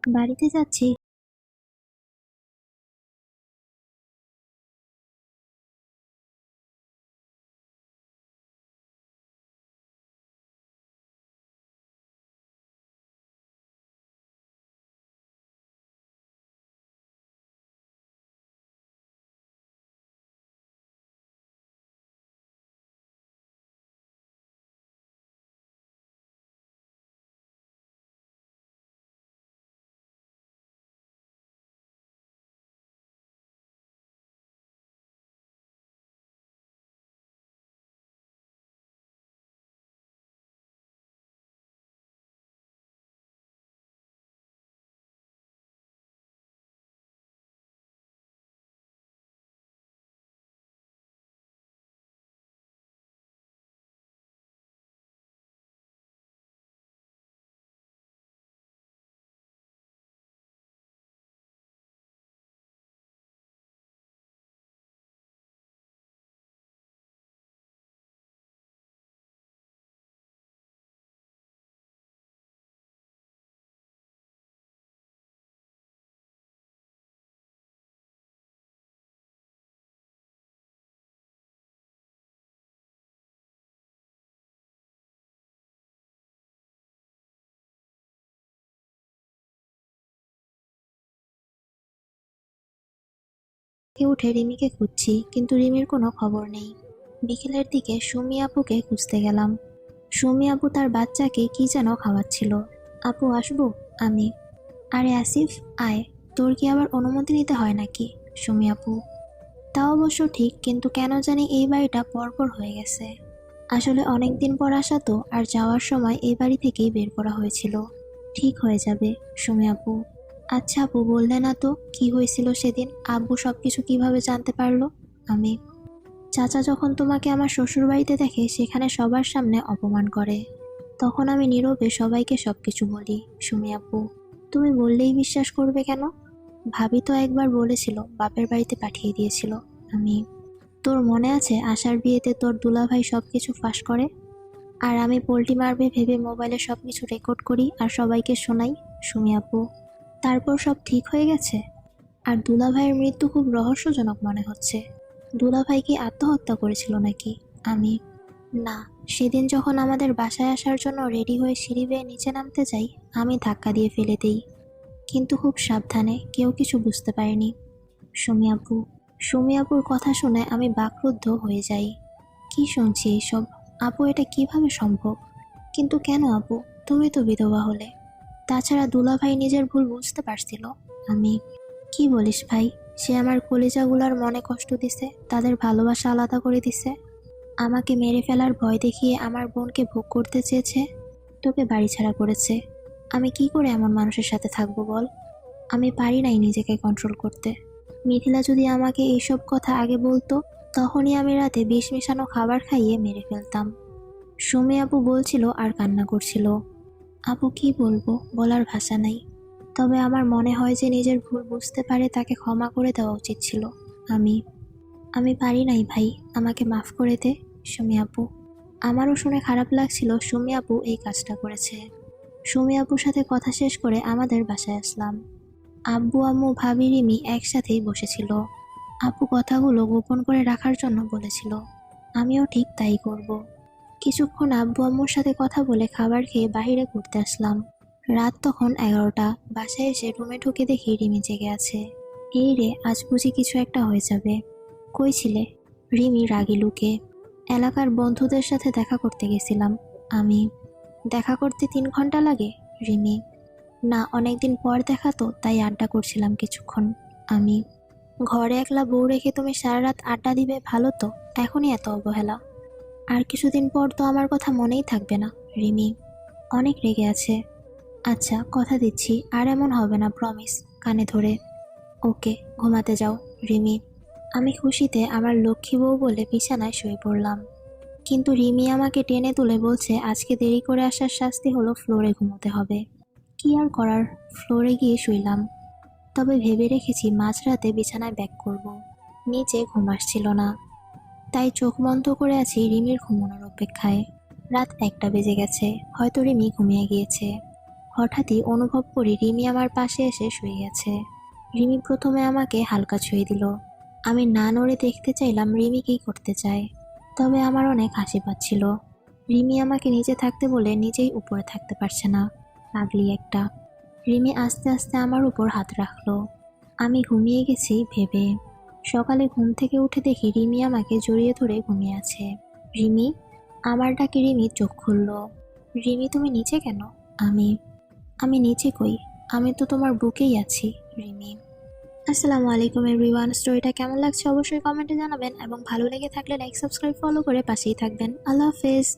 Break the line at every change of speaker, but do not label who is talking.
বাড়িতে যাচ্ছি। উঠে রিমিকে খুঁজছি, কিন্তু রিমির কোনো খবর নেই। বিকেলের দিকে সুমি আপুকে খুঁজতে গেলাম। সুমি আপু তার বাচ্চাকে কি যেন খাওয়াচ্ছিল। আপু আসবো? আমি, আরে আসিফ, আয়। তোর কি আবার অনুমতি নিতে হয় নাকি? সুমি আপু, তা অবশ্য ঠিক, কিন্তু কেন জানি এই বাড়িটা পরপর হয়ে গেছে। আসলে অনেক দিন পর আসা তো, আর যাওয়ার সময় এই বাড়ি থেকেই বের করা হয়েছিল। ঠিক হয়ে যাবে। সুমি আপু, আচ্ছা আপু, বললে না তো কি হয়েছিল সেদিন? আব্বু সবকিছু কিভাবে জানতে পারলো? আমি, চাচা যখন তোমাকে আমার শ্বশুর বাড়িতে দেখে সেখানে সবার সামনে অপমান করে, তখন আমি নীরবে সবাইকে সবকিছু বলি। সুমি আপু, তুমি বললেই বিশ্বাস করবে কেন? ভাবি তো একবার বলেছিল বাপের বাড়িতে পাঠিয়ে দিয়েছিল। আমি, তোর মনে আছে আশার বিয়েতে তোর দুলাভাই সবকিছু ফাঁস করে, আর আমি পোল্টি মারবে ভেবে মোবাইলে সবকিছু রেকর্ড করি আর সবাইকে শোনাই? সুমি আপু, তারপর সব ঠিক হয়ে গেছে। আর দুলাভাইয়ের মৃত্যু খুব রহস্যজনক মনে হচ্ছে। দুলাভাই কি আত্মহত্যা করেছিল নাকি? আমি, না, সেদিন যখন আমাদের বাসায় আসার জন্য রেডি হয়ে সিঁড়ি বেয়ে নিচে নামতে যাই, আমি ধাক্কা দিয়ে ফেলে দিই, কিন্তু খুব সাবধানে, কেউ কিছু বুঝতে পারেনি। সুমি আপু, সুমি আপুর কথা শুনে আমি বাকরুদ্ধ হয়ে যাই। কি শুনছি এইসব? আপু, এটা কিভাবে সম্ভব? কিন্তু কেন আপু, তুমি তো বিধবা হলে। তাছাড়া দুলাভাই নিজের ভুল বুঝতে পারছিল। আমি, কি বলিস ভাই? সে আমার কলিজাগুলার মনে কষ্ট দিছে, তাদের ভালোবাসা আলাদা করে দিছে, আমাকে মেরে ফেলার ভয় দেখিয়ে আমার বোনকে ভোগ করতে চেয়েছে, তোকে বাড়ি ছাড়া করেছে। আমি কি করে এমন মানুষের সাথে থাকবো বল? আমি পারি নাই নিজেকে কন্ট্রোল করতে। মিথিলা যদি আমাকে এইসব কথা আগে বলতো, তখনই আমি রাতে বিষ মেশানো খাবার খাইয়ে মেরে ফেলতাম। সুমি আপু বলছিল আর কান্না করছিল। আপু, কি বলবো, বলার ভাষা নাই। তবে আমার মনে হয় যে নিজের ভুল বুঝতে পারে তাকে ক্ষমা করে দেওয়া উচিত ছিল। আমি আমি পারি নাই ভাই, আমাকে মাফ করে দে। সুমি আপু, আমারও শুনে খারাপ লাগছিল সুমি আপু এই কাজটা করেছে। সুমি আপুর সাথে কথা শেষ করে আমাদের বাসায় আসলাম। আব্বু আম্মু ভাবি রিমি একসাথেই বসেছিল। আপু কথাগুলো গোপন করে রাখার জন্য বলেছিল, আমিও ঠিক তাই করব। কিছুক্ষণ আব্বু আম্মুর সাথে কথা বলে খাবার খেয়ে বাইরে ঘুরতে আসলাম। রাত তখন 11টা। বাসায় এসে রুমে ঢুকে দেখি রিমি জেগে আছে। এই রে, আজ বুঝি কিছু একটা হয়ে যাবে। কই ছিলে? রিমি রাগী লুকে, এলাকার বন্ধুদের সাথে দেখা করতে গেছিলাম। আমি, দেখা করতে 3 ঘন্টা লাগে? রিমি, না, অনেকদিন পর দেখা তো, তাই আড্ডা করছিলাম কিছুক্ষণ। আমি, ঘরে একলা বউ রেখে তুমি সারা রাত আড্ডা দিবে, ভালো তো, এখনই এত অবহেলা। আর কিছুদিন পর তো আমার কথা মনেই থাকবে না। রিমি, অনেক রেগে আছে। আচ্ছা, কথা দিচ্ছি আর এমন হবে না, প্রমিস। কানে ধরে, ওকে, ঘুমাতে যাও। রিমি, আমি খুশিতে আমার লক্ষ্মী বউ বলে বিছানায় শুয়ে পড়লাম। কিন্তু রিমি আমাকে টেনে তুলে বলছে আজকে দেরি করে আসার শাস্তি হলো ফ্লোরে ঘুমোতে হবে। কি আর করার, ফ্লোরে গিয়ে শুইলাম। তবে ভেবে রেখেছি মাঝরাতে বিছানায় ব্যাক করব। নিচে ঘুম আসছিল না, তাই চোখ বন্ধ করে আছি রিমির ঘুমানোর অপেক্ষায়। রাত 1টা বেজে গেছে, হয়তো রিমি ঘুমিয়ে গিয়েছে। হঠাৎই অনুভব করি রিমি আমার পাশে এসে শুয়ে গেছে। রিমি প্রথমে আমাকে হালকা ছুঁয়ে দিল। আমি না নড়ে দেখতে চাইলাম রিমি কী করতে চায়, তবে আমার অনেক হাসি পাচ্ছিল। রিমি আমাকে নিচে থাকতে বলে নিজেই উপরে থাকতে পারছে না, পাগলি একটা। রিমি আস্তে আস্তে আমার উপর হাত রাখলো। আমি ঘুমিয়ে গেছি ভেবে। সকালে ঘুম থেকে উঠে দেখি রিমি আমাকে জড়িয়ে ধরে ঘুমিয়ে আছে। রিমি, আমার ডাকে রিমি চোখ খুলল। রিমি, তুমি নিচে কেন? আমি আমি নিচে কই? আমি তো তোমার বুকেই আছি রিমি। আসসালামু আলাইকুম এভরিওয়ান। স্টোরিটা কেমন লাগছে অবশ্যই কমেন্টে জানাবেন এবং ভালো লেগে থাকলে লাইক, সাবস্ক্রাইব, ফলো করে পাশেই থাকবেন। আল্লাহ হাফেজ।